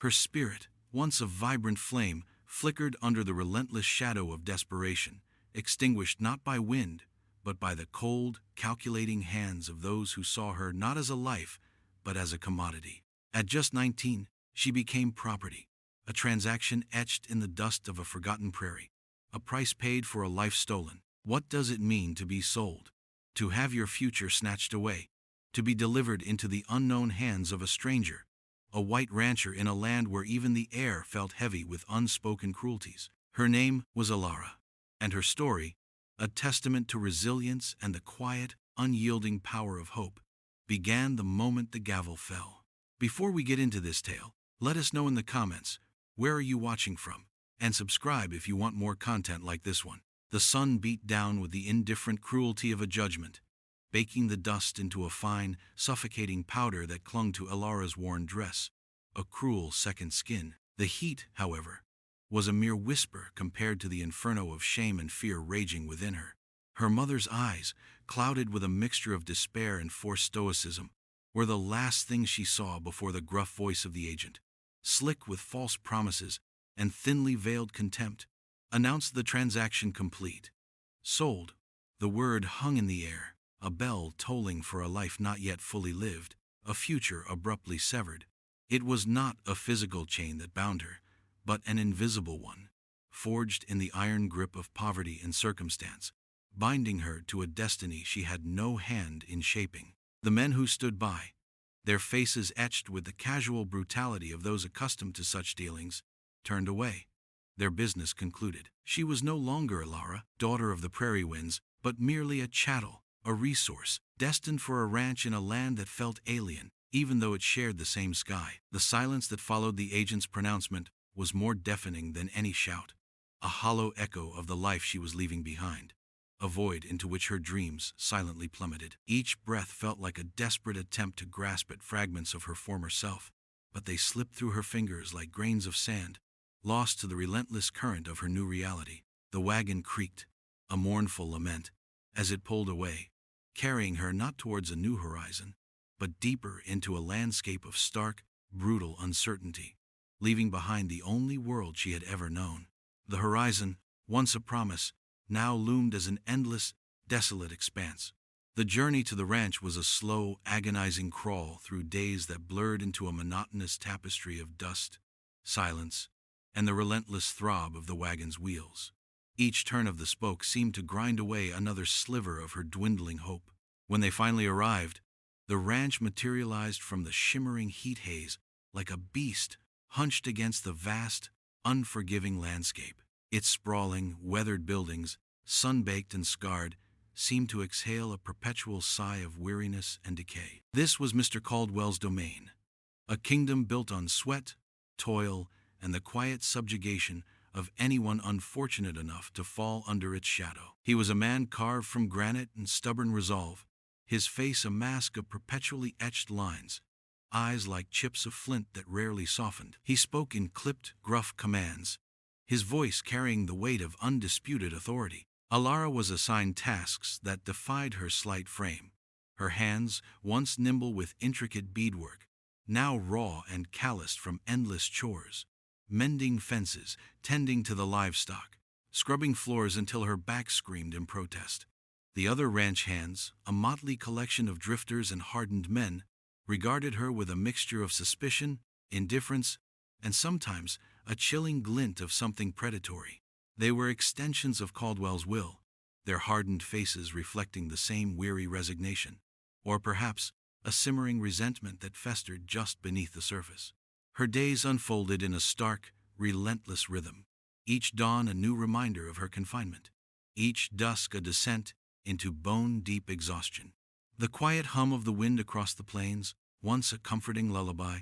Her spirit, once a vibrant flame, flickered under the relentless shadow of desperation, extinguished not by wind, but by the cold, calculating hands of those who saw her not as a life, but as a commodity. At just 19, she became property, a transaction etched in the dust of a forgotten prairie, a price paid for a life stolen. What does it mean to be sold? To have your future snatched away, to be delivered into the unknown hands of a stranger, a white rancher in a land where even the air felt heavy with unspoken cruelties. Her name was Alara, and her story, a testament to resilience and the quiet, unyielding power of hope, began the moment the gavel fell. Before we get into this tale, let us know in the comments, where are you watching from? And subscribe if you want more content like this one. The sun beat down with the indifferent cruelty of a judgment, baking the dust into a fine, suffocating powder that clung to Alara's worn dress, a cruel second skin. The heat, however, was a mere whisper compared to the inferno of shame and fear raging within her. Her mother's eyes, clouded with a mixture of despair and forced stoicism, were the last thing she saw before the gruff voice of the agent, slick with false promises and thinly veiled contempt, announced the transaction complete. Sold. The word hung in the air, a bell tolling for a life not yet fully lived, a future abruptly severed. It was not a physical chain that bound her, but an invisible one, forged in the iron grip of poverty and circumstance, binding her to a destiny she had no hand in shaping. The men who stood by, their faces etched with the casual brutality of those accustomed to such dealings, turned away, their business concluded. She was no longer Alara, daughter of the prairie winds, but merely a chattel, a resource, destined for a ranch in a land that felt alien, even though it shared the same sky. The silence that followed the agent's pronouncement was more deafening than any shout, a hollow echo of the life she was leaving behind, a void into which her dreams silently plummeted. Each breath felt like a desperate attempt to grasp at fragments of her former self, but they slipped through her fingers like grains of sand, lost to the relentless current of her new reality. The wagon creaked, a mournful lament, as it pulled away, carrying her not towards a new horizon, but deeper into a landscape of stark, brutal uncertainty, leaving behind the only world she had ever known. The horizon, once a promise, now loomed as an endless, desolate expanse. The journey to the ranch was a slow, agonizing crawl through days that blurred into a monotonous tapestry of dust, silence, and the relentless throb of the wagon's wheels. Each turn of the spoke seemed to grind away another sliver of her dwindling hope. When they finally arrived, the ranch materialized from the shimmering heat haze like a beast hunched against the vast, unforgiving landscape. Its sprawling, weathered buildings, sun-baked and scarred, seemed to exhale a perpetual sigh of weariness and decay. This was Mr. Caldwell's domain, a kingdom built on sweat, toil, and the quiet subjugation of anyone unfortunate enough to fall under its shadow. He was a man carved from granite and stubborn resolve, his face a mask of perpetually etched lines, eyes like chips of flint that rarely softened. He spoke in clipped, gruff commands, his voice carrying the weight of undisputed authority. Alara was assigned tasks that defied her slight frame, her hands, once nimble with intricate beadwork, now raw and calloused from endless chores, mending fences, tending to the livestock, scrubbing floors until her back screamed in protest. The other ranch hands, a motley collection of drifters and hardened men, regarded her with a mixture of suspicion, indifference, and sometimes a chilling glint of something predatory. They were extensions of Caldwell's will, their hardened faces reflecting the same weary resignation, or perhaps a simmering resentment that festered just beneath the surface. Her days unfolded in a stark, relentless rhythm, each dawn a new reminder of her confinement, each dusk a descent into bone-deep exhaustion. The quiet hum of the wind across the plains, once a comforting lullaby,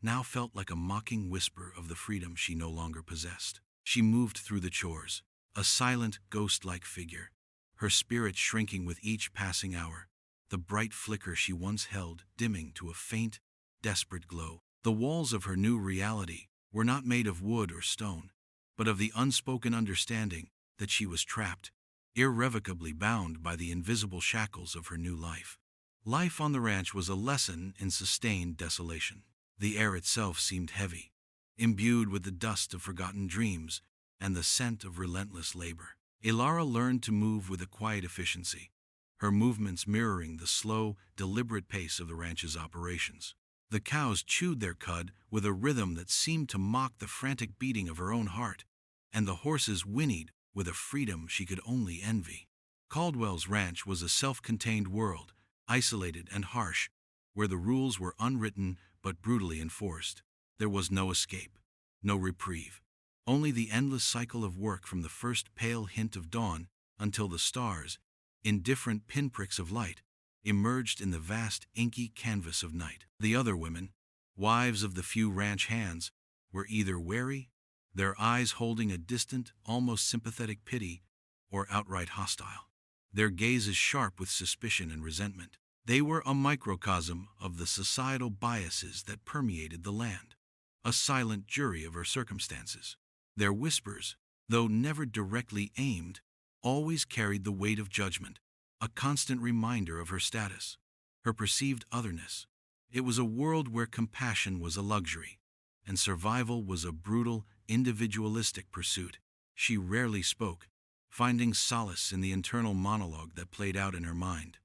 now felt like a mocking whisper of the freedom she no longer possessed. She moved through the chores, a silent, ghost-like figure, her spirit shrinking with each passing hour, the bright flicker she once held dimming to a faint, desperate glow. The walls of her new reality were not made of wood or stone, but of the unspoken understanding that she was trapped, irrevocably bound by the invisible shackles of her new life. Life on the ranch was a lesson in sustained desolation. The air itself seemed heavy, imbued with the dust of forgotten dreams and the scent of relentless labor. Ilara learned to move with a quiet efficiency, her movements mirroring the slow, deliberate pace of the ranch's operations. The cows chewed their cud with a rhythm that seemed to mock the frantic beating of her own heart, and the horses whinnied with a freedom she could only envy. Caldwell's ranch was a self-contained world, isolated and harsh, where the rules were unwritten but brutally enforced. There was no escape, no reprieve, only the endless cycle of work from the first pale hint of dawn until the stars, in different pinpricks of light, emerged in the vast inky canvas of night. The other women, wives of the few ranch hands, were either wary, their eyes holding a distant, almost sympathetic pity, or outright hostile, their gazes sharp with suspicion and resentment. They were a microcosm of the societal biases that permeated the land, a silent jury of her circumstances. Their whispers, though never directly aimed, always carried the weight of judgment, a constant reminder of her status, her perceived otherness. It was a world where compassion was a luxury, and survival was a brutal, individualistic pursuit. She rarely spoke, finding solace in the internal monologue that played out in her mind,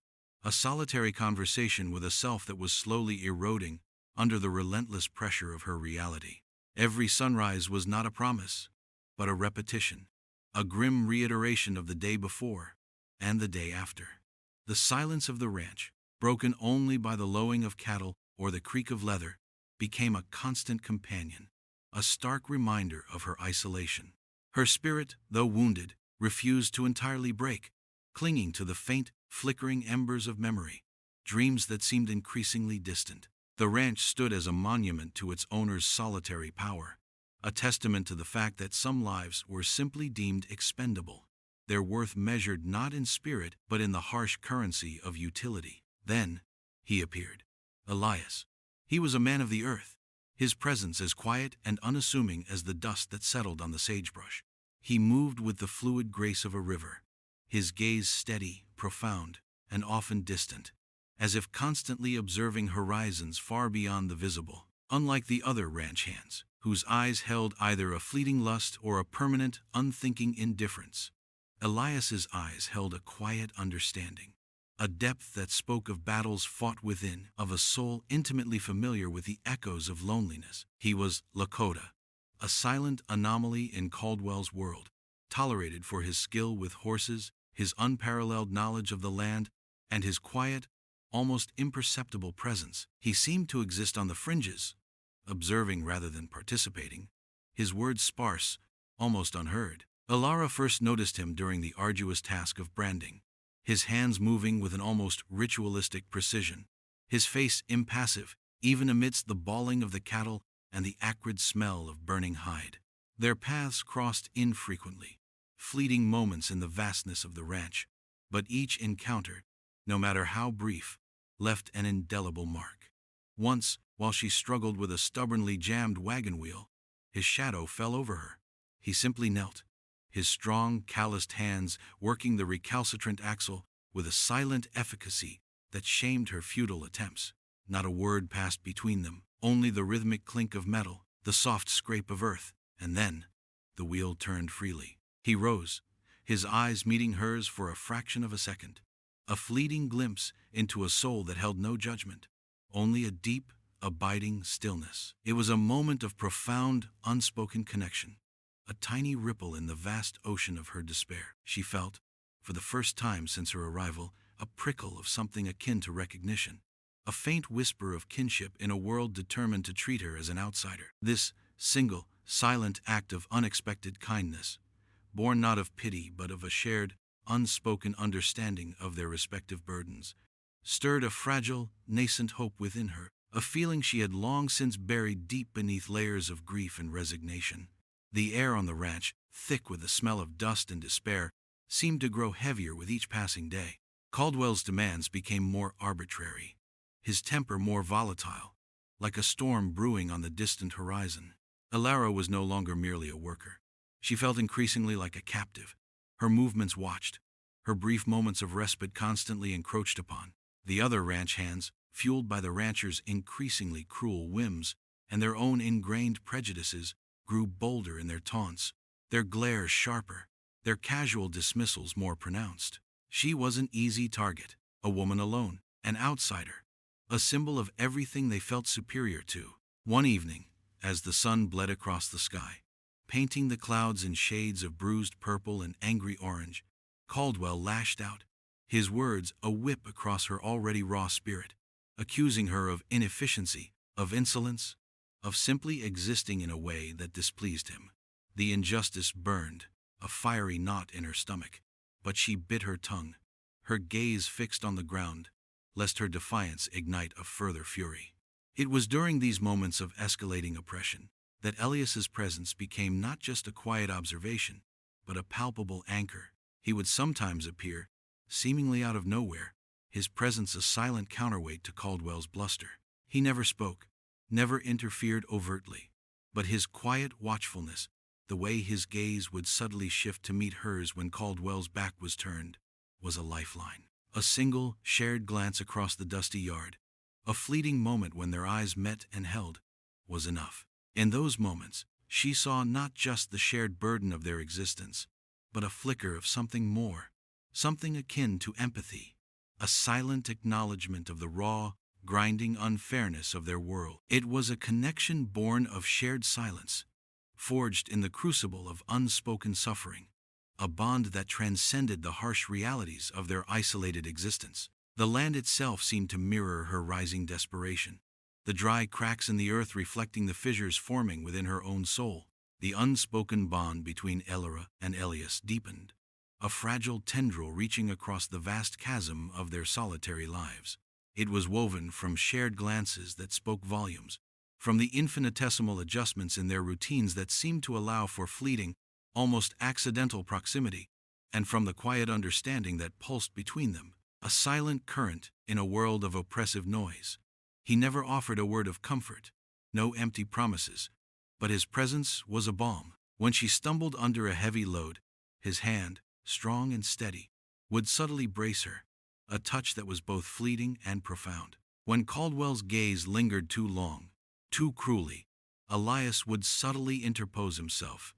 a solitary conversation with a self that was slowly eroding under the relentless pressure of her reality. Every sunrise was not a promise, but a repetition, a grim reiteration of the day before and the day after. The silence of the ranch, broken only by the lowing of cattle or the creak of leather, became a constant companion, a stark reminder of her isolation. Her spirit, though wounded, refused to entirely break, clinging to the faint, flickering embers of memory, dreams that seemed increasingly distant. The ranch stood as a monument to its owner's solitary power, a testament to the fact that some lives were simply deemed expendable, their worth measured not in spirit but in the harsh currency of utility. Then he appeared. Elias. He was a man of the earth, his presence as quiet and unassuming as the dust that settled on the sagebrush. He moved with the fluid grace of a river, his gaze steady, profound, and often distant, as if constantly observing horizons far beyond the visible. Unlike the other ranch hands, whose eyes held either a fleeting lust or a permanent, unthinking indifference, Elias's eyes held a quiet understanding, a depth that spoke of battles fought within, of a soul intimately familiar with the echoes of loneliness. He was Lakota, a silent anomaly in Caldwell's world, tolerated for his skill with horses, his unparalleled knowledge of the land, and his quiet, almost imperceptible presence. He seemed to exist on the fringes, observing rather than participating, his words sparse, almost unheard. Ilara first noticed him during the arduous task of branding, his hands moving with an almost ritualistic precision, his face impassive, even amidst the bawling of the cattle and the acrid smell of burning hide. Their paths crossed infrequently, fleeting moments in the vastness of the ranch, but each encounter, no matter how brief, left an indelible mark. Once, while she struggled with a stubbornly jammed wagon wheel, his shadow fell over her. He simply knelt, his strong, calloused hands working the recalcitrant axle with a silent efficacy that shamed her futile attempts. Not a word passed between them, only the rhythmic clink of metal, the soft scrape of earth, and then the wheel turned freely. He rose, his eyes meeting hers for a fraction of a second, a fleeting glimpse into a soul that held no judgment, only a deep, abiding stillness. It was a moment of profound, unspoken connection, a tiny ripple in the vast ocean of her despair. She felt, for the first time since her arrival, a prickle of something akin to recognition, a faint whisper of kinship in a world determined to treat her as an outsider. This single, silent act of unexpected kindness, born not of pity but of a shared, unspoken understanding of their respective burdens, stirred a fragile, nascent hope within her, a feeling she had long since buried deep beneath layers of grief and resignation. The air on the ranch, thick with the smell of dust and despair, seemed to grow heavier with each passing day. Caldwell's demands became more arbitrary, his temper more volatile, like a storm brewing on the distant horizon. Ilara was no longer merely a worker. She felt increasingly like a captive, her movements watched, her brief moments of respite constantly encroached upon. The other ranch hands, fueled by the rancher's increasingly cruel whims, and their own ingrained prejudices grew bolder in their taunts, their glares sharper, their casual dismissals more pronounced. She was an easy target, a woman alone, an outsider, a symbol of everything they felt superior to. One evening, as the sun bled across the sky, painting the clouds in shades of bruised purple and angry orange, Caldwell lashed out, his words a whip across her already raw spirit, accusing her of inefficiency, of insolence, of simply existing in a way that displeased him. The injustice burned, a fiery knot in her stomach, but she bit her tongue, her gaze fixed on the ground, lest her defiance ignite a further fury. It was during these moments of escalating oppression that Elias's presence became not just a quiet observation, but a palpable anchor. He would sometimes appear, seemingly out of nowhere, his presence a silent counterweight to Caldwell's bluster. He never spoke, never interfered overtly, but his quiet watchfulness, the way his gaze would subtly shift to meet hers when Caldwell's back was turned, was a lifeline. A single, shared glance across the dusty yard, a fleeting moment when their eyes met and held, was enough. In those moments, she saw not just the shared burden of their existence, but a flicker of something more, something akin to empathy, a silent acknowledgement of the raw, grinding unfairness of their world. It was a connection born of shared silence, forged in the crucible of unspoken suffering, a bond that transcended the harsh realities of their isolated existence. The land itself seemed to mirror her rising desperation, the dry cracks in the earth reflecting the fissures forming within her own soul. The unspoken bond between Elora and Elias deepened, a fragile tendril reaching across the vast chasm of their solitary lives. It was woven from shared glances that spoke volumes, from the infinitesimal adjustments in their routines that seemed to allow for fleeting, almost accidental proximity, and from the quiet understanding that pulsed between them, a silent current in a world of oppressive noise. He never offered a word of comfort, no empty promises, but his presence was a balm. When she stumbled under a heavy load, his hand, strong and steady, would subtly brace her, a touch that was both fleeting and profound. When Caldwell's gaze lingered too long, too cruelly, Elias would subtly interpose himself,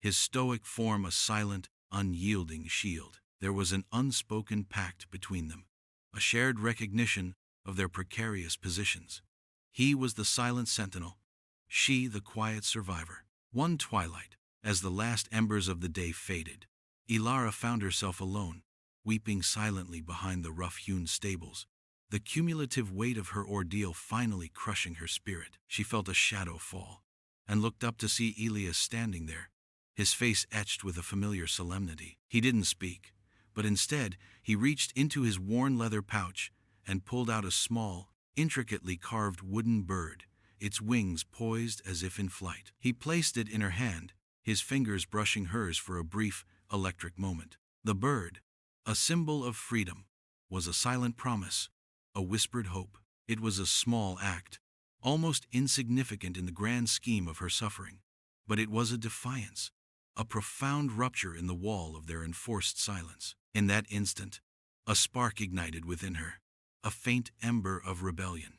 his stoic form a silent, unyielding shield. There was an unspoken pact between them, a shared recognition of their precarious positions. He was the silent sentinel, she the quiet survivor. One twilight, as the last embers of the day faded, Elara found herself alone, weeping silently behind the rough-hewn stables, the cumulative weight of her ordeal finally crushing her spirit. She felt a shadow fall, and looked up to see Elias standing there, his face etched with a familiar solemnity. He didn't speak, but instead he reached into his worn leather pouch and pulled out a small, intricately carved wooden bird, its wings poised as if in flight. He placed it in her hand, his fingers brushing hers for a brief, electric moment. The bird, a symbol of freedom, was a silent promise, a whispered hope. It was a small act, almost insignificant in the grand scheme of her suffering, but it was a defiance, a profound rupture in the wall of their enforced silence. In that instant, a spark ignited within her, a faint ember of rebellion.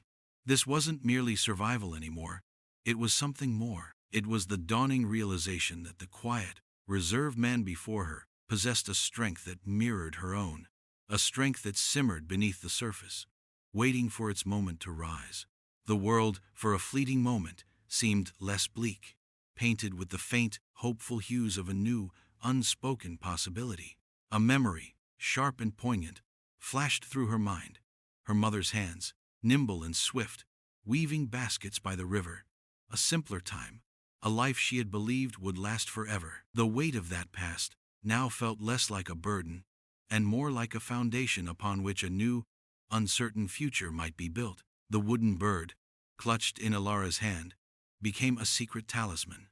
This wasn't merely survival anymore, it was something more. It was the dawning realization that the quiet, reserved man before her possessed a strength that mirrored her own, a strength that simmered beneath the surface, waiting for its moment to rise. The world, for a fleeting moment, seemed less bleak, painted with the faint, hopeful hues of a new, unspoken possibility. A memory, sharp and poignant, flashed through her mind. Her mother's hands, nimble and swift, weaving baskets by the river. A simpler time, a life she had believed would last forever. The weight of that past now felt less like a burden, and more like a foundation upon which a new, uncertain future might be built. The wooden bird, clutched in Elara's hand, became a secret talisman,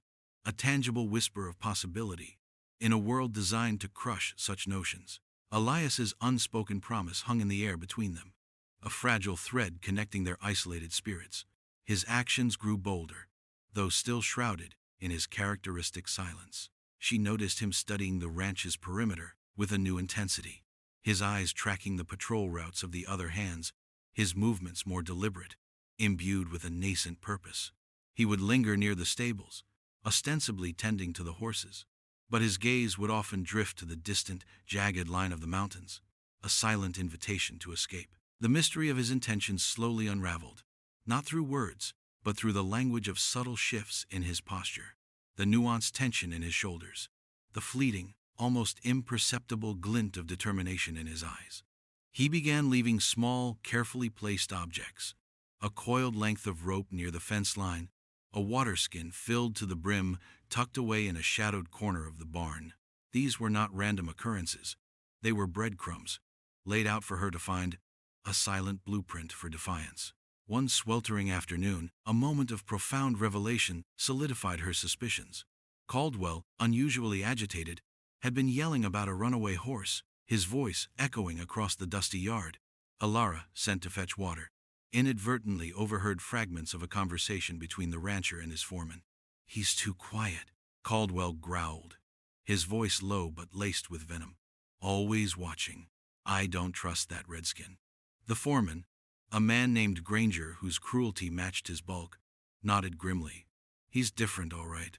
a tangible whisper of possibility, in a world designed to crush such notions. Elias's unspoken promise hung in the air between them, a fragile thread connecting their isolated spirits. His actions grew bolder, though still shrouded in his characteristic silence. She noticed him studying the ranch's perimeter with a new intensity, his eyes tracking the patrol routes of the other hands, his movements more deliberate, imbued with a nascent purpose. He would linger near the stables, ostensibly tending to the horses. But his gaze would often drift to the distant, jagged line of the mountains, a silent invitation to escape. The mystery of his intentions slowly unraveled, not through words, but through the language of subtle shifts in his posture, the nuanced tension in his shoulders, the fleeting, almost imperceptible glint of determination in his eyes. He began leaving small, carefully placed objects, a coiled length of rope near the fence line, a water skin filled to the brim tucked away in a shadowed corner of the barn. These were not random occurrences. They were breadcrumbs, laid out for her to find, a silent blueprint for defiance. One sweltering afternoon, a moment of profound revelation solidified her suspicions. Caldwell, unusually agitated, had been yelling about a runaway horse, his voice echoing across the dusty yard. Alara, sent to fetch water, inadvertently overheard fragments of a conversation between the rancher and his foreman. "He's too quiet," Caldwell growled, his voice low but laced with venom. "Always watching. I don't trust that redskin." The foreman, a man named Granger whose cruelty matched his bulk, nodded grimly. "He's different, all right,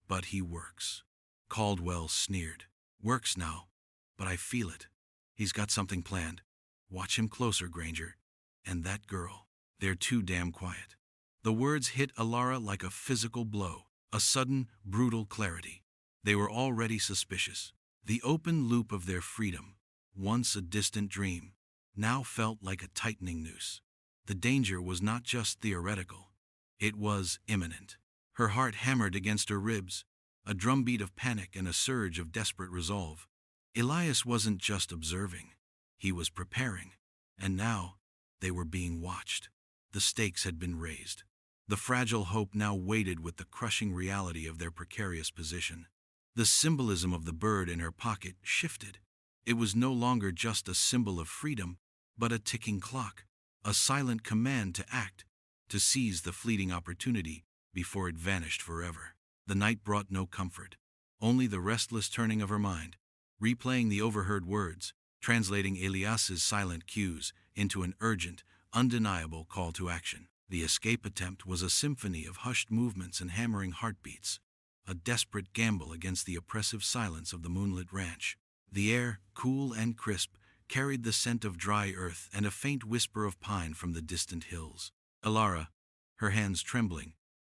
but he works." Caldwell sneered. "Works now, but I feel it. He's got something planned. Watch him closer, Granger. And that girl, they're too damn quiet." The words hit Alara like a physical blow, a sudden, brutal clarity. They were already suspicious. The open loop of their freedom, once a distant dream, now felt like a tightening noose. The danger was not just theoretical. It was imminent. Her heart hammered against her ribs, a drumbeat of panic and a surge of desperate resolve. Elias wasn't just observing. He was preparing. And now, they were being watched. The stakes had been raised. The fragile hope now waited with the crushing reality of their precarious position. The symbolism of the bird in her pocket shifted. It was no longer just a symbol of freedom, but a ticking clock, a silent command to act, to seize the fleeting opportunity before it vanished forever. The night brought no comfort, only the restless turning of her mind, replaying the overheard words, translating Elias's silent cues into an urgent, undeniable call to action. The escape attempt was a symphony of hushed movements and hammering heartbeats, a desperate gamble against the oppressive silence of the moonlit ranch. The air, cool and crisp, carried the scent of dry earth and a faint whisper of pine from the distant hills. Alara, her hands trembling,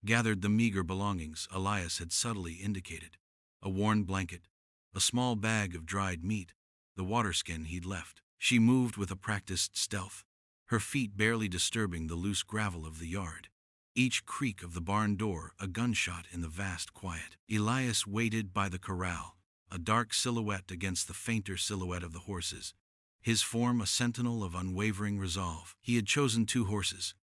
gathered the meager belongings Elias had subtly indicated. A worn blanket, a small bag of dried meat, the water skin he'd left. She moved with a practiced stealth, her feet barely disturbing the loose gravel of the yard. Each creak of the barn door a gunshot in the vast quiet. Elias waited by the corral, a dark silhouette against the fainter silhouette of the horses, his form a sentinel of unwavering resolve. He had chosen 2 horses,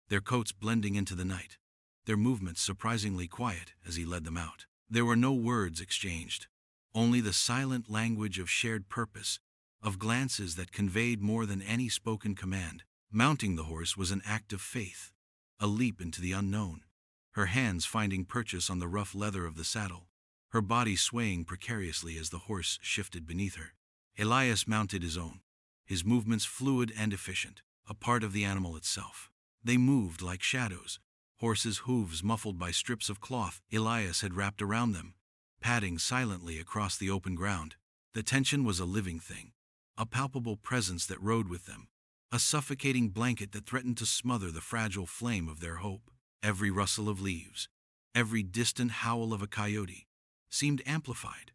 their coats blending into the night, their movements surprisingly quiet as he led them out. There were no words exchanged, only the silent language of shared purpose, of glances that conveyed more than any spoken command. Mounting the horse was an act of faith, a leap into the unknown, her hands finding purchase on the rough leather of the saddle, her body swaying precariously as the horse shifted beneath her. Elias mounted his own, his movements fluid and efficient, a part of the animal itself. They moved like shadows, horses' hooves muffled by strips of cloth Elias had wrapped around them, padding silently across the open ground. The tension was a living thing, a palpable presence that rode with them, a suffocating blanket that threatened to smother the fragile flame of their hope. Every rustle of leaves, every distant howl of a coyote, seemed amplified,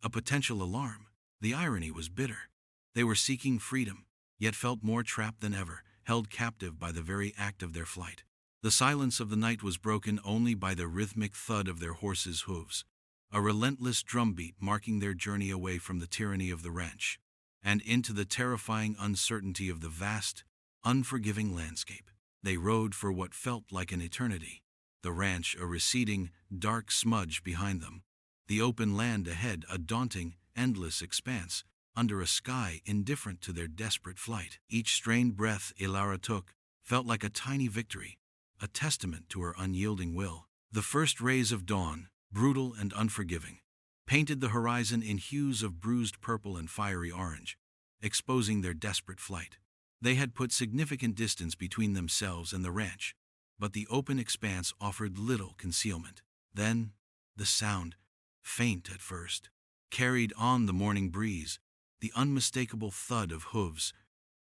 a potential alarm. The irony was bitter. They were seeking freedom, yet felt more trapped than ever, held captive by the very act of their flight. The silence of the night was broken only by the rhythmic thud of their horses' hooves, a relentless drumbeat marking their journey away from the tyranny of the ranch and into the terrifying uncertainty of the vast, unforgiving landscape. They rode for what felt like an eternity, the ranch a receding, dark smudge behind them, the open land ahead a daunting, endless expanse, under a sky indifferent to their desperate flight. Each strained breath Alara took felt like a tiny victory, a testament to her unyielding will. The first rays of dawn, brutal and unforgiving, painted the horizon in hues of bruised purple and fiery orange, exposing their desperate flight. They had put significant distance between themselves and the ranch, but the open expanse offered little concealment. Then, the sound, faint at first, carried on the morning breeze, the unmistakable thud of hooves,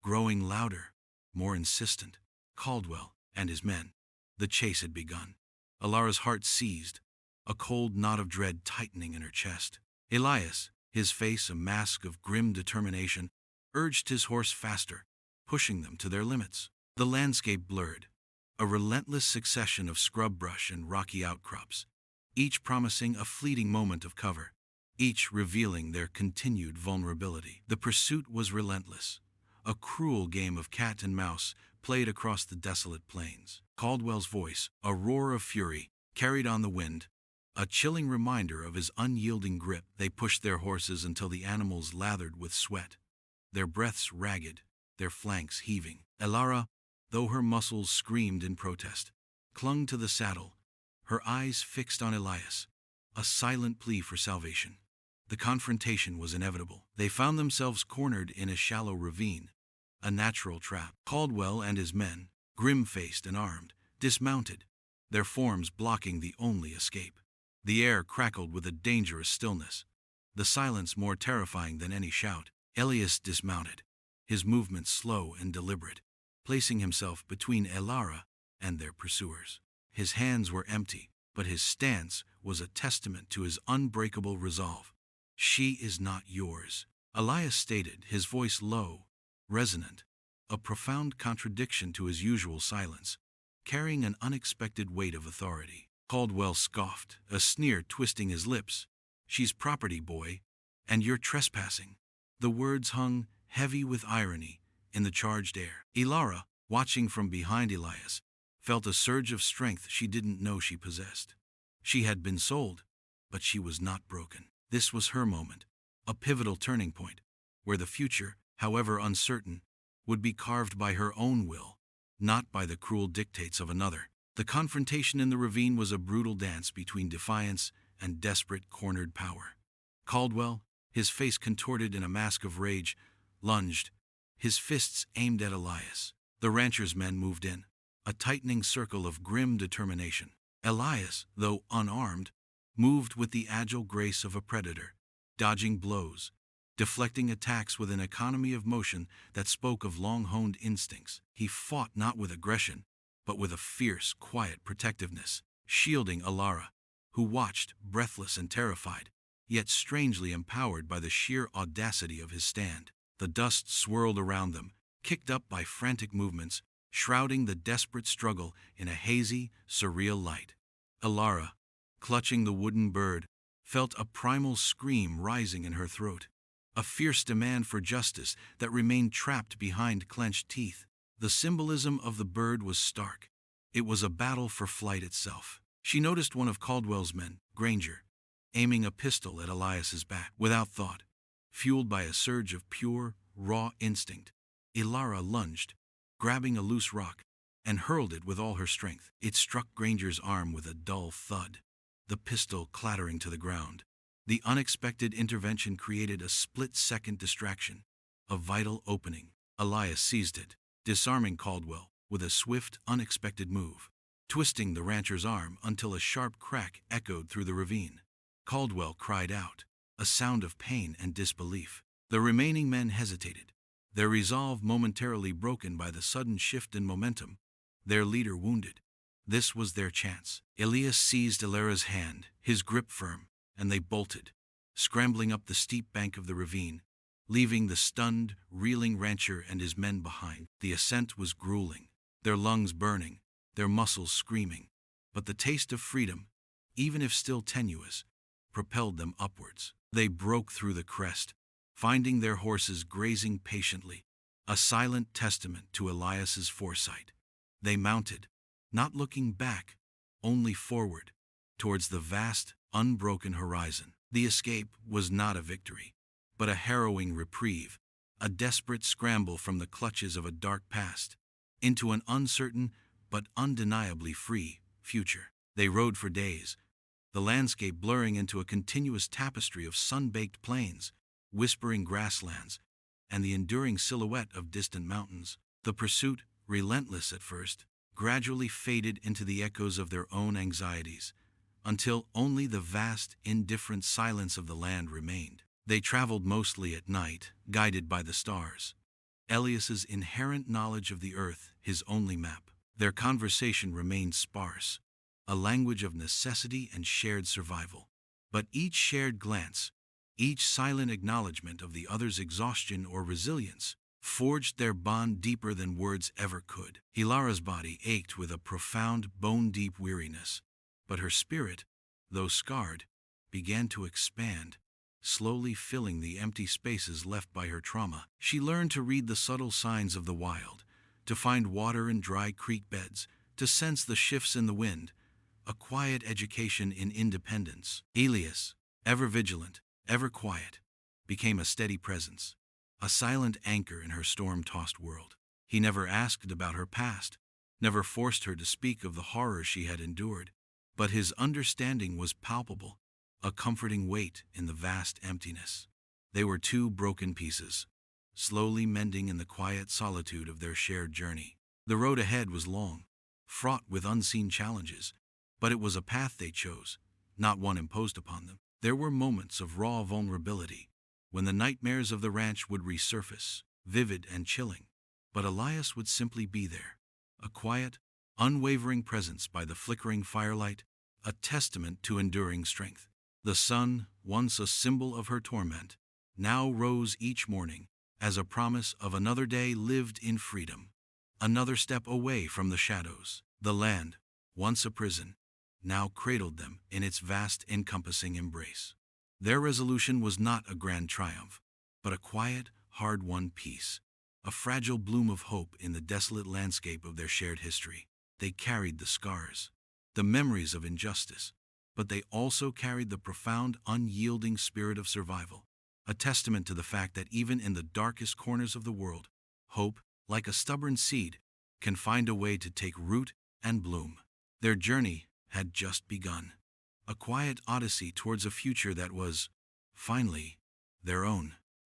growing louder, more insistent. Caldwell and his men. The chase had begun. Alara's heart seized, a cold knot of dread tightening in her chest. Elias, his face a mask of grim determination, urged his horse faster, pushing them to their limits. The landscape blurred, a relentless succession of scrub brush and rocky outcrops, each promising a fleeting moment of cover, each revealing their continued vulnerability. The pursuit was relentless, a cruel game of cat and mouse played across the desolate plains. Caldwell's voice, a roar of fury, carried on the wind, a chilling reminder of his unyielding grip. They pushed their horses until the animals lathered with sweat, their breaths ragged, their flanks heaving. Elara, though her muscles screamed in protest, clung to the saddle, her eyes fixed on Elias, a silent plea for salvation. The confrontation was inevitable. They found themselves cornered in a shallow ravine, a natural trap. Caldwell and his men, grim-faced and armed, dismounted, their forms blocking the only escape. The air crackled with a dangerous stillness, the silence more terrifying than any shout. Elias dismounted, his movements slow and deliberate, placing himself between Elara and their pursuers. His hands were empty, but his stance was a testament to his unbreakable resolve. "She is not yours," Elias stated, his voice low, resonant, a profound contradiction to his usual silence, carrying an unexpected weight of authority. Caldwell scoffed, a sneer twisting his lips. "She's property, boy, and you're trespassing." The words hung, heavy with irony, in the charged air. Elara, watching from behind Elias, felt a surge of strength she didn't know she possessed. She had been sold, but she was not broken. This was her moment, a pivotal turning point, where the future, however uncertain, would be carved by her own will, not by the cruel dictates of another. The confrontation in the ravine was a brutal dance between defiance and desperate cornered power. Caldwell, his face contorted in a mask of rage, lunged, his fists aimed at Elias. The rancher's men moved in, a tightening circle of grim determination. Elias, though unarmed, moved with the agile grace of a predator, dodging blows, deflecting attacks with an economy of motion that spoke of long-honed instincts. He fought not with aggression, but with a fierce, quiet protectiveness, shielding Elara, who watched, breathless and terrified, yet strangely empowered by the sheer audacity of his stand. The dust swirled around them, kicked up by frantic movements, shrouding the desperate struggle in a hazy, surreal light. Elara, clutching the wooden bird, felt a primal scream rising in her throat, a fierce demand for justice that remained trapped behind clenched teeth. The symbolism of the bird was stark. It was a battle for flight itself. She noticed one of Caldwell's men, Granger, aiming a pistol at Elias's back. Without thought, fueled by a surge of pure, raw instinct, Elara lunged, grabbing a loose rock, and hurled it with all her strength. It struck Granger's arm with a dull thud, the pistol clattering to the ground. The unexpected intervention created a split-second distraction, a vital opening. Elias seized it, disarming Caldwell with a swift, unexpected move, twisting the rancher's arm until a sharp crack echoed through the ravine. Caldwell cried out, a sound of pain and disbelief. The remaining men hesitated, their resolve momentarily broken by the sudden shift in momentum, their leader wounded. This was their chance. Elias seized Elara's hand, his grip firm, and they bolted, scrambling up the steep bank of the ravine, leaving the stunned, reeling rancher and his men behind. The ascent was grueling, their lungs burning, their muscles screaming, but the taste of freedom, even if still tenuous, propelled them upwards. They broke through the crest, finding their horses grazing patiently, a silent testament to Elias's foresight. They mounted, not looking back, only forward, towards the vast, unbroken horizon. The escape was not a victory, but a harrowing reprieve, a desperate scramble from the clutches of a dark past into an uncertain but undeniably free future. They rode for days, the landscape blurring into a continuous tapestry of sun-baked plains, whispering grasslands, and the enduring silhouette of distant mountains. The pursuit, relentless at first, gradually faded into the echoes of their own anxieties, until only the vast, indifferent silence of the land remained. They traveled mostly at night, guided by the stars. Elias's inherent knowledge of the earth, his only map. Their conversation remained sparse, a language of necessity and shared survival. But each shared glance, each silent acknowledgement of the other's exhaustion or resilience, forged their bond deeper than words ever could. Hilara's body ached with a profound, bone-deep weariness, but her spirit, though scarred, began to expand, slowly filling the empty spaces left by her trauma. She learned to read the subtle signs of the wild, to find water in dry creek beds, to sense the shifts in the wind, a quiet education in independence. Elias, ever vigilant, ever quiet, became a steady presence, a silent anchor in her storm-tossed world. He never asked about her past, never forced her to speak of the horror she had endured, but his understanding was palpable, a comforting weight in the vast emptiness. They were two broken pieces, slowly mending in the quiet solitude of their shared journey. The road ahead was long, fraught with unseen challenges, but it was a path they chose, not one imposed upon them. There were moments of raw vulnerability, when the nightmares of the ranch would resurface, vivid and chilling, but Elias would simply be there, a quiet, unwavering presence by the flickering firelight, a testament to enduring strength. The sun, once a symbol of her torment, now rose each morning as a promise of another day lived in freedom, another step away from the shadows. The land, once a prison, now cradled them in its vast, encompassing embrace. Their resolution was not a grand triumph, but a quiet, hard-won peace, a fragile bloom of hope in the desolate landscape of their shared history. They carried the scars, the memories of injustice, but they also carried the profound, unyielding spirit of survival, a testament to the fact that even in the darkest corners of the world, hope, like a stubborn seed, can find a way to take root and bloom. Their journey had just begun, a quiet odyssey towards a future that was, finally, their own.